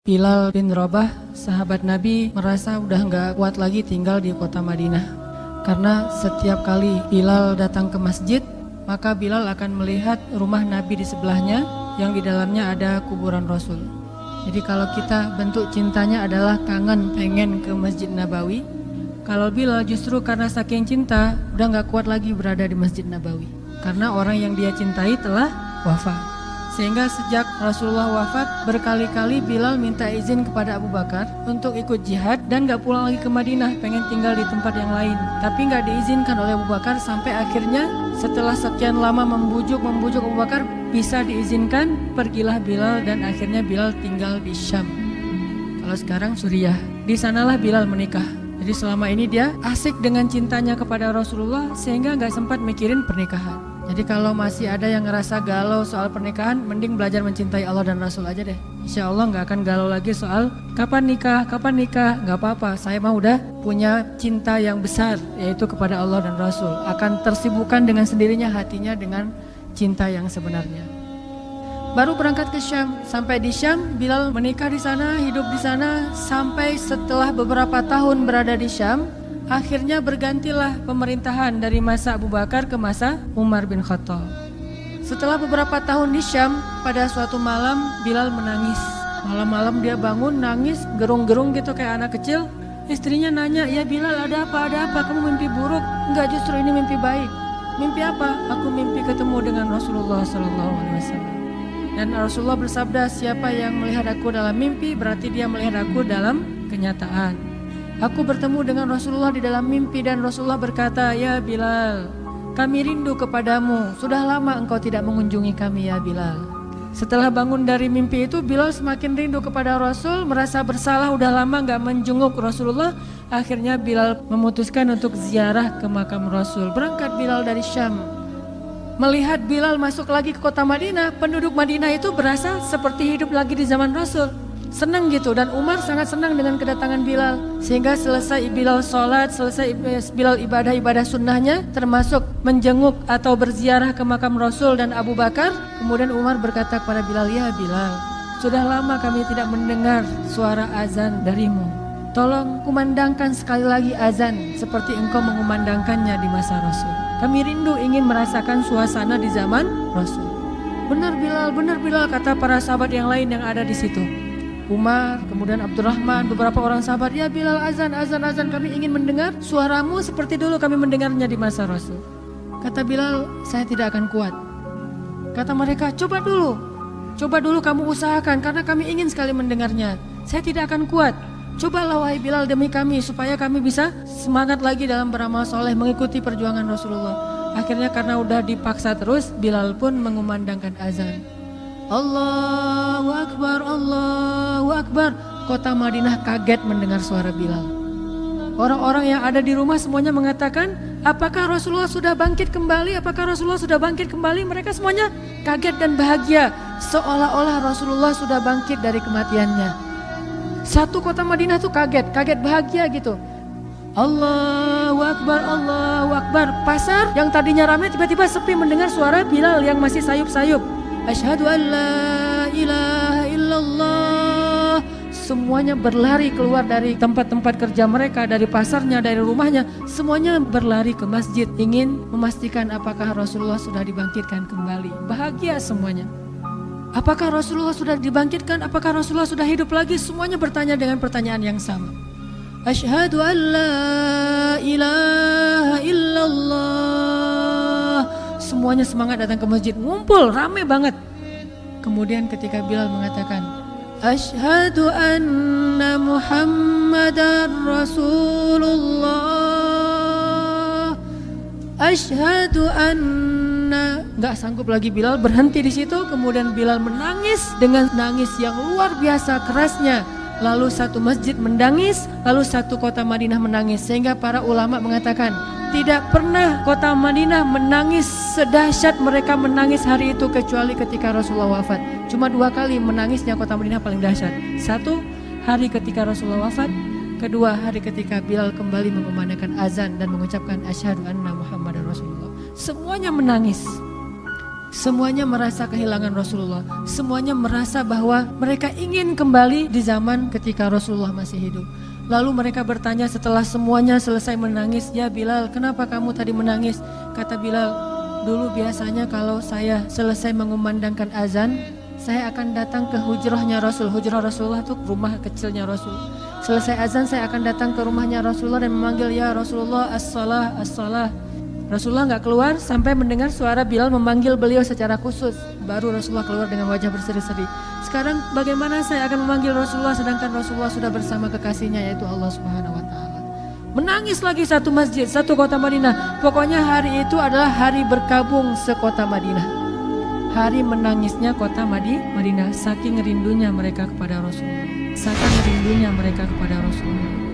Bilal bin Rabah, sahabat Nabi, merasa udah nggak kuat lagi tinggal di kota Madinah. Karena setiap kali Bilal datang ke masjid, maka Bilal akan melihat rumah Nabi di sebelahnya yang di dalamnya ada kuburan Rasul. Jadi kalau kita bentuk cintanya adalah kangen pengen ke Masjid Nabawi, kalau Bilal justru karena saking cinta udah nggak kuat lagi berada di Masjid Nabawi. Karena orang yang dia cintai telah wafat. Sehingga sejak Rasulullah wafat, berkali-kali Bilal minta izin kepada Abu Bakar untuk ikut jihad dan gak pulang lagi ke Madinah, pengen tinggal di tempat yang lain. Tapi gak diizinkan oleh Abu Bakar sampai akhirnya setelah sekian lama membujuk Abu Bakar, bisa diizinkan, pergilah Bilal dan akhirnya Bilal tinggal di Syam. Kalau sekarang Suriah, di sanalah Bilal menikah. Jadi selama ini dia asik dengan cintanya kepada Rasulullah sehingga gak sempat mikirin pernikahan. Jadi kalau masih ada yang ngerasa galau soal pernikahan, mending belajar mencintai Allah dan Rasul aja deh. Insya Allah gak akan galau lagi soal kapan nikah, gak apa-apa. Saya mah udah punya cinta yang besar, yaitu kepada Allah dan Rasul. Akan tersibukkan dengan sendirinya hatinya dengan cinta yang sebenarnya. Baru berangkat ke Syam, sampai di Syam Bilal menikah di sana, hidup di sana, sampai setelah beberapa tahun berada di Syam, akhirnya bergantilah pemerintahan dari masa Abu Bakar ke masa Umar bin Khattab. Setelah beberapa tahun di Syam, pada suatu malam Bilal menangis. Malam-malam dia bangun nangis, gerung-gerung gitu kayak anak kecil. Istrinya nanya, "Ya Bilal, ada apa? Kamu mimpi buruk?" "Enggak, justru ini mimpi baik." "Mimpi apa?" "Aku mimpi ketemu dengan Rasulullah SAW." Dan Rasulullah bersabda, "Siapa yang melihat aku dalam mimpi, berarti dia melihat aku dalam kenyataan." Aku bertemu dengan Rasulullah di dalam mimpi dan Rasulullah berkata, "Ya Bilal, kami rindu kepadamu. Sudah lama engkau tidak mengunjungi kami ya Bilal." Setelah bangun dari mimpi itu, Bilal semakin rindu kepada Rasul, merasa bersalah udah lama gak menjenguk Rasulullah. Akhirnya Bilal memutuskan untuk ziarah ke makam Rasul. Berangkat Bilal dari Syam. Melihat Bilal masuk lagi ke kota Madinah, penduduk Madinah itu berasa seperti hidup lagi di zaman Rasul. Senang gitu, dan Umar sangat senang dengan kedatangan Bilal. Sehingga selesai Bilal sholat, selesai Bilal ibadah-ibadah sunnahnya, termasuk menjenguk atau berziarah ke makam Rasul dan Abu Bakar. Kemudian Umar berkata kepada Bilal, "Ya Bilal, sudah lama kami tidak mendengar suara azan darimu. Tolong kumandangkan sekali lagi azan seperti engkau mengumandangkannya di masa Rasul. Kami rindu ingin merasakan suasana di zaman Rasul." Benar Bilal, kata para sahabat yang lain yang ada di situ. Umar, kemudian Abdurrahman, beberapa orang sahabat, "Ya Bilal, azan, kami ingin mendengar suaramu seperti dulu kami mendengarnya di masa Rasul." Kata Bilal, "Saya tidak akan kuat." Kata mereka, coba dulu kamu usahakan karena kami ingin sekali mendengarnya. "Saya tidak akan kuat. Cobalah wahai Bilal demi kami supaya kami bisa semangat lagi dalam beramal soleh mengikuti perjuangan Rasulullah." Akhirnya karena udah dipaksa terus, Bilal pun mengumandangkan azan. Allahu Akbar, Allahu Akbar. Kota Madinah kaget mendengar suara Bilal. Orang-orang yang ada di rumah semuanya mengatakan, "Apakah Rasulullah sudah bangkit kembali? Apakah Rasulullah sudah bangkit kembali?" Mereka semuanya kaget dan bahagia, seolah-olah Rasulullah sudah bangkit dari kematiannya. Satu kota Madinah tuh kaget bahagia gitu. Allahu Akbar, Allahu Akbar. Pasar yang tadinya ramai tiba-tiba sepi mendengar suara Bilal yang masih sayup-sayup. Asyhadu an la ilaha illallah. Semuanya berlari keluar dari tempat-tempat kerja mereka, dari pasarnya, dari rumahnya. Semuanya berlari ke masjid ingin memastikan apakah Rasulullah sudah dibangkitkan kembali. Bahagia semuanya. Apakah Rasulullah sudah dibangkitkan? Apakah Rasulullah sudah hidup lagi? Semuanya bertanya dengan pertanyaan yang sama. Asyhadu an la ilaha illallah. Semuanya semangat datang ke masjid, ngumpul, rame banget. Kemudian ketika Bilal mengatakan, "Asyhadu anna Muhammadar Rasulullah. Asyhadu anna." Gak sanggup lagi Bilal, berhenti di situ. Kemudian Bilal menangis dengan nangis yang luar biasa kerasnya. Lalu satu masjid menangis, lalu satu kota Madinah menangis. Sehingga para ulama mengatakan, tidak pernah kota Madinah menangis sedahsyat mereka menangis hari itu kecuali ketika Rasulullah wafat. Cuma 2 kali menangisnya kota Madinah paling dahsyat. Satu, hari ketika Rasulullah wafat. Kedua, hari ketika Bilal kembali mengumandangkan azan dan mengucapkan asyhadu anna Muhammadar Rasulullah. Semuanya menangis. Semuanya merasa kehilangan Rasulullah. Semuanya merasa bahwa mereka ingin kembali di zaman ketika Rasulullah masih hidup. Lalu mereka bertanya setelah semuanya selesai menangis, "Ya Bilal, kenapa kamu tadi menangis?" Kata Bilal, "Dulu biasanya kalau saya selesai mengumandangkan azan, saya akan datang ke hujrahnya Rasul." Hujrah Rasulullah itu rumah kecilnya Rasul. Selesai azan saya akan datang ke rumahnya Rasulullah dan memanggil, "Ya Rasulullah, as-salah, as-salah." Rasulullah nggak keluar sampai mendengar suara Bilal memanggil beliau secara khusus. Baru Rasulullah keluar dengan wajah berseri-seri. Sekarang bagaimana saya akan memanggil Rasulullah sedangkan Rasulullah sudah bersama kekasihnya yaitu Allah Subhanahu wa Ta'ala. Menangis lagi satu masjid, satu kota Madinah. Pokoknya hari itu adalah hari berkabung sekota Madinah. Hari menangisnya kota Madinah, saking rindunya mereka kepada Rasulullah. Saking rindunya mereka kepada Rasulullah.